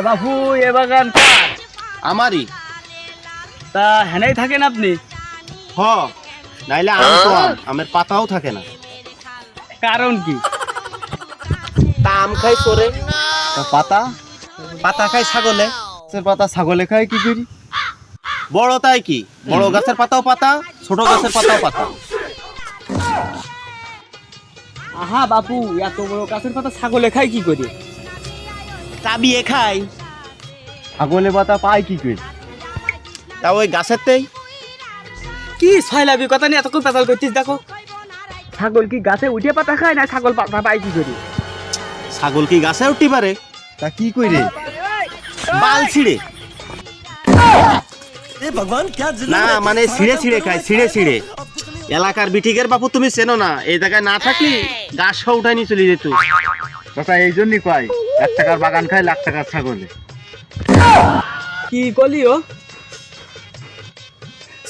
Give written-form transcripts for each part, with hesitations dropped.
বাপু এ বাগান কার? আমারই। তা হেনেই থাকেন আপনি? হ, নাইলে আম তো আমের পাতাও থাকে না। কারণ কি? তা আম খাই চোরে, পাতা পাতা খাই ছাগলে। গাছের পাতা ছাগলে খায় কি করি? বড় তাই কি, বড় গাছের পাতাও পাতা, ছোট গাছের পাতাও পাতা। আহা বাপু, এত বড় গাছের পাতা ছাগলে খায় কি করে? চাবিয়ে খাই। ছাগলে পাতা পায় কি করি? তা ওই গাছেরতেই। কি ছয়লাবি কথা নিয়ে এতক্ষণ পেঁচাল করছিস? দেখো, ছাগল কি গাছে উঠে পাতা খায় না ছাগল পাতা পায় কি করে? ছাগল কি গাছে উঠতে পারে? তা কি কইরে? বাল ছিঁড়ে। না মানে ছিঁড়ে ছিঁড়ে খায়, ছিঁড়ে ছিঁড়ে। এলাকার বিটিকের বাপু তুমি চেনো না, এই জায়গায় না থাকলি গাছ সহ উঠাই নিয়ে চলে যেত। চাচা এই জন্যই কয় 1 টাকার বাগান খায় লাখ টাকার ছাগলে। কি করলি ও?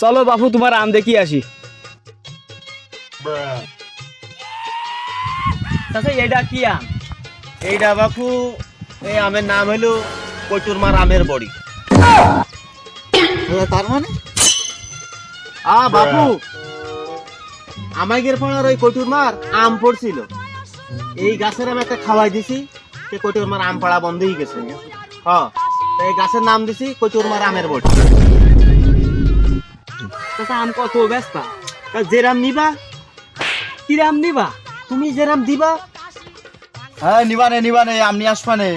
চলো বাপু তোমার আম দেখি আসি। চাচা এটা কি আম? এইটা বাপু, এই আমের নাম হলো কচুরমার আমের বড়ি। তার মানে বাপু, আমাদের পাড়ার ওই কচুরমার আম পড়ছিল, এই গাছের আমি একটা খাওয়াই দিছি, সে কচুরমার আম পাড়া বন্ধ হয়ে গেছে। হ্যাঁ, এই গাছের নাম দিছি কচুরমার আমের বড়ি। চাচা আম কত ব্যস্ত? তা যেরাম নিবা, কিরাম নিবা? তুমি যেরাম দিবা। হ্যাঁ নিবানে আম নিয়ে আসবানে।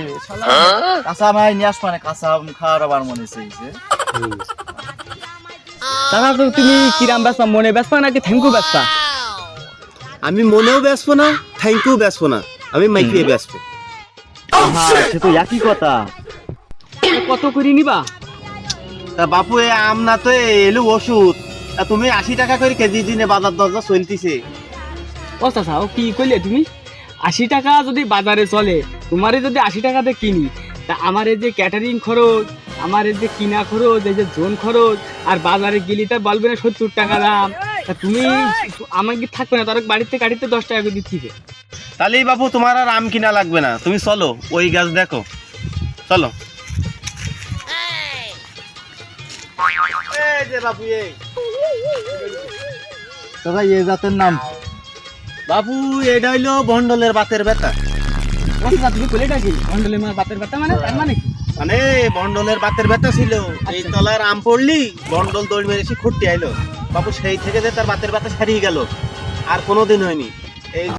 কাঁচা আম নিয়ে আসবানে, কাঁচা আম খাওয়ার আবার মনে চাইছে। চাচা তো তুমি কিরাম ব্যস্ত? মনে ব্যস্ত নাকি থ্যাংকু ব্যস্ত? আমি মনেও বেসবো না, থ্যাংক ইউ বেসবো না, আমি মাইকিয়ে বেসবো। হ্যাঁ সে তো একই কথা। কত করে নিবা? তা বাপু এ আম না তো এলো ওষুধ। তা তুমি 80 টাকা করে কেজি দিনে বাজার দরজা চলতিছে। ও চাচা, ও কি কইলে তুমি? 80 টাকা যদি বাজারে চলে, তোমারে যদি 80 টাকাতে কিনি, তা আমার এই যে ক্যাটারিং খরচ, আমার এই যে কিনা খরচ, এই যে জোন খরচ, আর বাজারে গেলি তা বলবে না 70 টাকা দাম। তা তুমি আমাকে থাকবে না, তার বাড়িতে গাড়িতে 10 টাকা করে দিচ্ছি। তাহলেই বাপু তোমার আর আম কিনা লাগবে না, তুমি চলো ওই গাছ দেখো, চলো। এই যে বাপু, এই চাচা এই জাতের নাম? বাপু এটা হইলো বন্ডলের বাতের ব্যথা। ও চাচা, তুমি কইলেটা কি? মন্ডলে মার বাতের ব্যথা মানে? তার মানে কি? মানে বন্ডলের বাতের ব্যথা ছিল, এই তলার আম পড়লি বন্ডল দৌড় মেরে এসে খুঁটতে আইলো। বাপু সেই থেকে যে তার বাতের ব্যথা সারিয়ে গেল, আর কোনোদিন হয়নি।